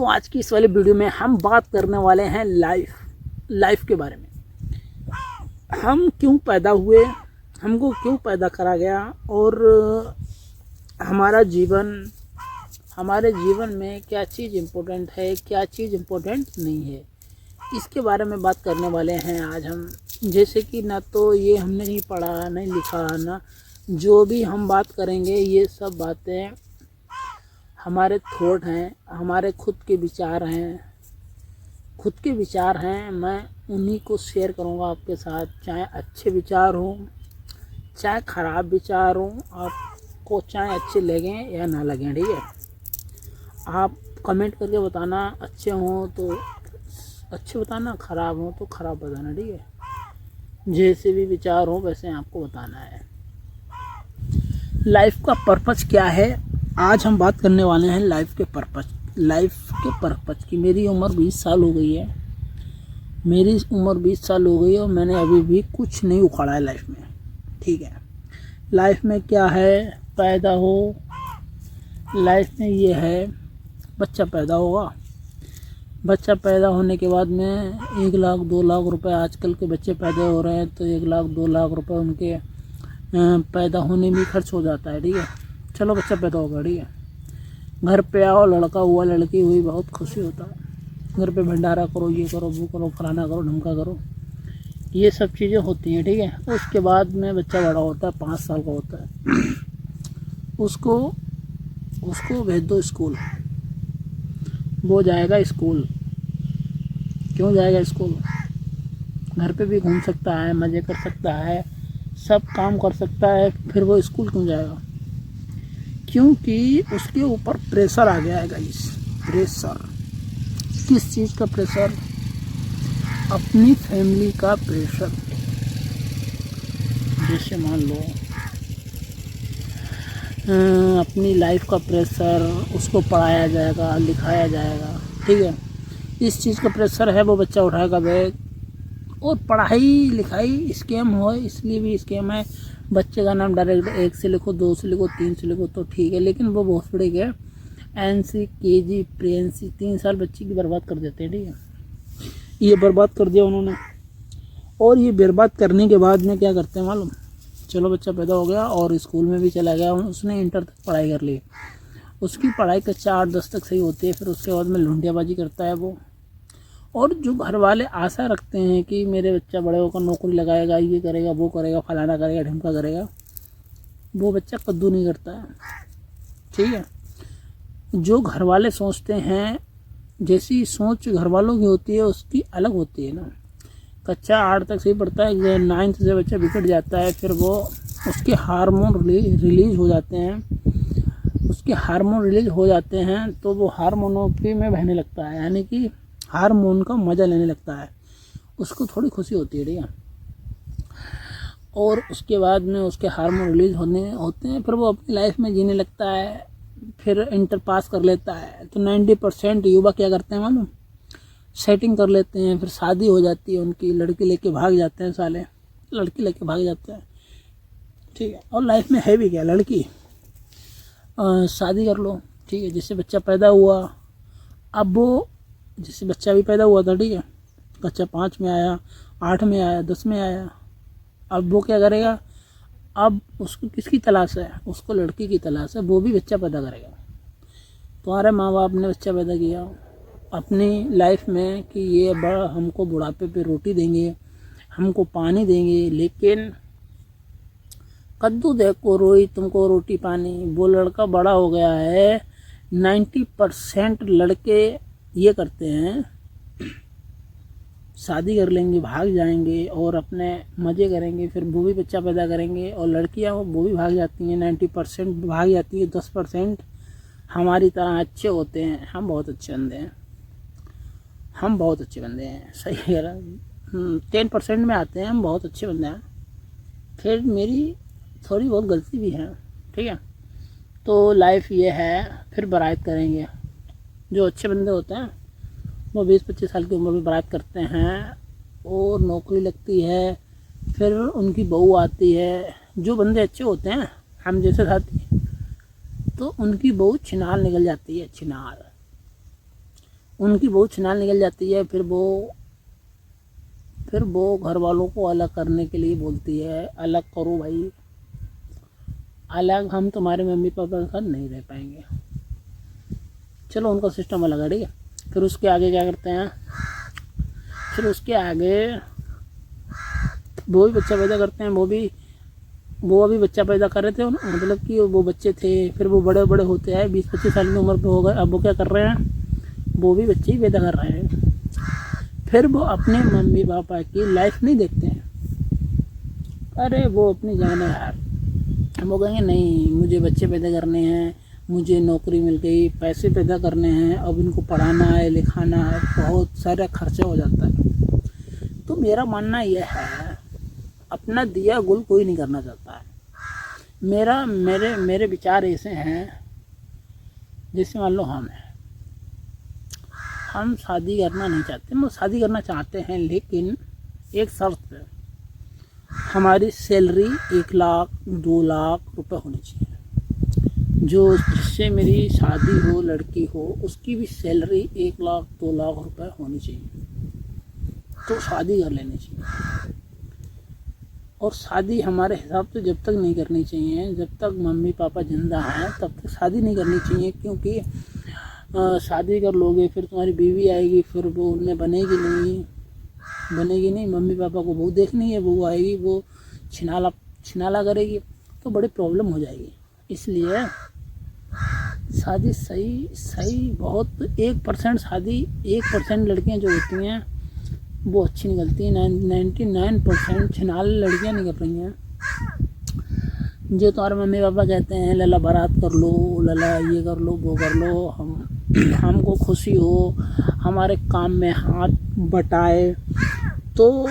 दोस्तों, आज की इस वाले वीडियो में हम बात करने वाले हैं लाइफ के बारे में। हम क्यों पैदा हुए, हमको क्यों पैदा करा गया और हमारे जीवन में क्या चीज़ इम्पोर्टेंट है, क्या चीज़ इम्पोर्टेंट नहीं है, इसके बारे में बात करने वाले हैं आज हम। जैसे कि ना तो ये हमने नहीं पढ़ा, नहीं लिखा, ना जो भी हम बात करेंगे ये सब बातें हमारे थॉट हैं, हमारे खुद के विचार हैं। मैं उन्हीं को शेयर करूंगा आपके साथ, चाहे अच्छे विचार हों, चाहे ख़राब विचार हों, आपको चाहे अच्छे लगें या ना लगें। ठीक है, आप कमेंट करके बताना, अच्छे हों तो अच्छे बताना, ख़राब हों तो ख़राब बताना। ठीक है, जैसे भी विचार हो वैसे आपको बताना है। लाइफ का पर्पज़ क्या है, आज हम बात करने वाले हैं लाइफ के पर्पज़ की। मेरी उम्र 20 साल हो गई है, और मैंने अभी भी कुछ नहीं उखाड़ा है लाइफ में। ठीक है, लाइफ में क्या है, पैदा हो, लाइफ में ये है, बच्चा पैदा होगा। बच्चा पैदा होने के बाद में 1 लाख 2 लाख रुपए, आजकल के बच्चे पैदा हो रहे हैं तो 1 लाख 2 लाख रुपए उनके पैदा होने में खर्च हो जाता है। ठीक है, चलो बच्चा पैदा होगा, ठीक है, घर पे आओ, लड़का हुआ लड़की हुई, बहुत खुशी होता है। घर पे भंडारा करो, ये करो, वो करो, फलाना करो, ढमका करो, ये सब चीज़ें होती हैं। ठीक है, उसके बाद में बच्चा बड़ा होता है, 5 साल का होता है। उसको भेज दो स्कूल, वो जाएगा स्कूल। क्यों जाएगा स्कूल? घर पे भी घूम सकता है, मज़े कर सकता है, सब काम कर सकता है, फिर वो स्कूल क्यों जाएगा? क्योंकि उसके ऊपर प्रेशर आ गया है गाइस। प्रेशर, किस चीज़ का प्रेशर? अपनी फैमिली का प्रेशर। जैसे मान लो अपनी लाइफ का प्रेशर, उसको पढ़ाया जाएगा, लिखाया जाएगा। ठीक है, इस चीज़ का प्रेशर है, वो बच्चा उठाएगा बैग। और पढ़ाई लिखाई स्कैम हो, इसलिए भी स्कैम है। बच्चे का नाम डायरेक्ट 1 से लिखो, 2 से लिखो, 3 से लिखो तो ठीक है, लेकिन वो बहुत बड़ी है। NC KG प्री NC 3 साल बच्चे की बर्बाद कर देते हैं। ठीक है, ये बर्बाद कर दिया उन्होंने। और ये बर्बाद करने के बाद में क्या करते हैं मालूम? चलो बच्चा पैदा हो गया और स्कूल में भी चला गया, उसने इंटर तक पढ़ाई कर ली, उसकी पढ़ाई कक्षा 8-10 तक सही होती है, फिर उसके बाद में लुंडियाबाजी करता है वो। और जो घर वाले आशा रखते हैं कि मेरे बच्चा बड़े होकर नौकरी लगाएगा, ये करेगा, वो करेगा, फलाना करेगा, ढिमका करेगा, वो बच्चा कद्दू नहीं करता है। ठीक है, जो घर वाले सोचते हैं, जैसी सोच घर वालों की होती है उसकी अलग होती है ना। कक्षा 8 तक सही पढ़ता है, 9th से बच्चा बिगड़ जाता है, फिर वो उसके हार्मोन रिलीज हो जाते हैं, तो वो हार्मोनों में बहने लगता है, यानी कि हार्मोन का मज़ा लेने लगता है, उसको थोड़ी खुशी होती है। ठीक है, और उसके बाद में उसके हार्मोन रिलीज होते हैं, फिर वो अपनी लाइफ में जीने लगता है, फिर इंटर पास कर लेता है। तो 90% युवा क्या करते हैं मालूम? सेटिंग कर लेते हैं, फिर शादी हो जाती है उनकी, लड़की लेके भाग जाते हैं साले, लड़की लेके भाग जाते हैं। ठीक है, और लाइफ में है भी क्या? लड़की, शादी कर लो। ठीक है, जैसे बच्चा पैदा हुआ, अब वो जैसे बच्चा भी पैदा हुआ था, ठीक है, कक्षा 5 में आया, 8 में आया, 10 में आया, अब वो क्या करेगा? अब उसको किसकी तलाश है? उसको लड़की की तलाश है, वो भी बच्चा पैदा करेगा। तुम्हारे माँ बाप ने बच्चा पैदा किया अपनी लाइफ में कि ये हमको बुढ़ापे पे रोटी देंगे, हमको पानी देंगे, लेकिन कद्दू देखो रोई तुमको रोटी पानी। वो लड़का बड़ा हो गया है, 90% लड़के ये करते हैं, शादी कर लेंगे, भाग जाएंगे और अपने मज़े करेंगे, फिर वो भी बच्चा पैदा करेंगे। और लड़कियां वो भी भाग जाती हैं, 90% भाग जाती है, 10% हमारी तरह अच्छे होते हैं। हम बहुत अच्छे बंदे हैं, सही कह रहा हूँ। 10% में आते हैं, हम बहुत अच्छे बंदे हैं। फिर मेरी थोड़ी बहुत गलती भी है। ठीक है, तो लाइफ ये है, फिर बारात करेंगे। जो अच्छे बंदे होते हैं वो 20-25 साल की उम्र में बारात करते हैं और नौकरी लगती है, फिर उनकी बहू आती है। जो बंदे अच्छे होते हैं, हम जैसे साथी, तो उनकी बहू छिनाल निकल जाती है, छिनाल। उनकी बहुत छिनाल निकल जाती है, फिर वो घर वालों को अलग करने के लिए बोलती है, अलग करो भाई, अलग हम तुम्हारे मम्मी पापा के साथ नहीं रह पाएंगे। चलो उनका सिस्टम अलग है, ठीक है। फिर उसके आगे क्या करते हैं, फिर उसके आगे वो भी बच्चा पैदा करते हैं, वो अभी बच्चा पैदा कर रहे थे, मतलब कि वो बच्चे थे, फिर वो बड़े बड़े होते हैं, 20-25 साल की उम्र पे हो गए, अब वो क्या कर रहे हैं, वो भी बच्चे ही पैदा कर रहे हैं। फिर वो अपने मम्मी पापा की लाइफ नहीं देखते हैं, अरे वो अपनी जान है यार, वो कहेंगे नहीं मुझे बच्चे पैदा करने हैं, मुझे नौकरी मिल गई, पैसे पैदा करने हैं, अब इनको पढ़ाना है लिखाना है, बहुत सारा खर्चा हो जाता है। तो मेरा मानना यह है, अपना दिया गुल कोई नहीं करना चाहता है। मेरे विचार ऐसे हैं, जैसे मान लो हम शादी करना नहीं चाहते, हम शादी करना चाहते हैं, लेकिन एक शर्त पे, हमारी सैलरी 1 लाख 2 लाख रुपए होनी चाहिए। जो जिससे मेरी शादी हो, लड़की हो, उसकी भी सैलरी 1 लाख 2 लाख रुपए होनी चाहिए, तो शादी कर लेनी चाहिए। और शादी हमारे हिसाब से जब तक नहीं करनी चाहिए, जब तक मम्मी पापा जिंदा हैं तब तक शादी नहीं करनी चाहिए, क्योंकि शादी कर लोगे फिर तुम्हारी बीवी आएगी, फिर वो उनमें बनेगी नहीं, मम्मी पापा को बहू देखनी है, बहू आएगी वो छिनाला करेगी, तो बड़ी प्रॉब्लम हो जाएगी। इसलिए शादी सही बहुत 1% शादी, 1% लड़कियां जो होती हैं वो अच्छी निकलती हैं, 99% छिनाल लड़कियां निकल रही हैं। जो तुम्हारे मम्मी पापा कहते हैं लला बारात कर लो, लला ये कर लो, वो कर लो, हमको खुशी हो, हमारे काम में हाथ बटाए, तो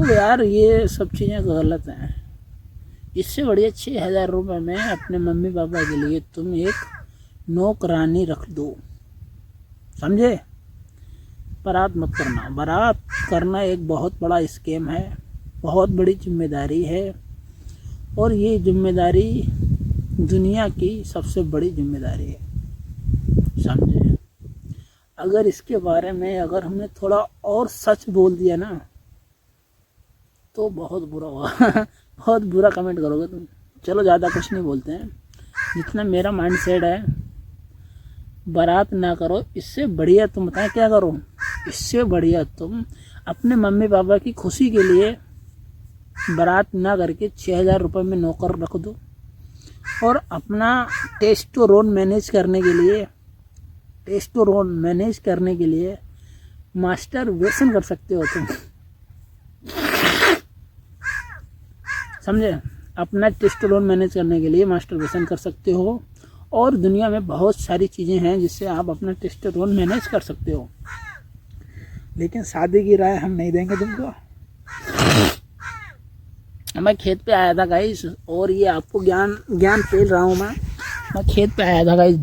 यार ये सब चीज़ें गलत हैं। इससे बढ़िया 6,000 रुपये में अपने मम्मी पापा के लिए तुम एक नौकरानी रख दो, समझे। बारात मत करना, बारात करना एक बहुत बड़ा स्कैम है, बहुत बड़ी जिम्मेदारी है, और ये जिम्मेदारी दुनिया की सबसे बड़ी जिम्मेदारी है, समझे। अगर इसके बारे में अगर हमने थोड़ा और सच बोल दिया ना तो बहुत बुरा होगा बहुत बुरा कमेंट करोगे तुम। चलो ज़्यादा कुछ नहीं बोलते हैं, जितना मेरा माइंड सेट है, बारात ना करो। इससे बढ़िया तुम बताएं क्या करो, इससे बढ़िया तुम अपने मम्मी पापा की खुशी के लिए बारात ना करके 6,000 रुपये में नौकर रख दो, और अपना टेस्टोस्टेरोन मैनेज करने के लिए मास्टरबेशन कर सकते हो तुम, समझे। अपना टेस्टोस्टेरोन मैनेज करने के लिए मास्टरबेशन कर सकते हो, और दुनिया में बहुत सारी चीज़ें हैं जिससे आप अपना टेस्टोस्टेरोन मैनेज कर सकते हो, लेकिन शादी की राय हम नहीं देंगे तुमको। मैं खेत पे आया था गाइस, और ये आपको ज्ञान पेल रहा हूँ। मैं खेत पे आया था गाइस,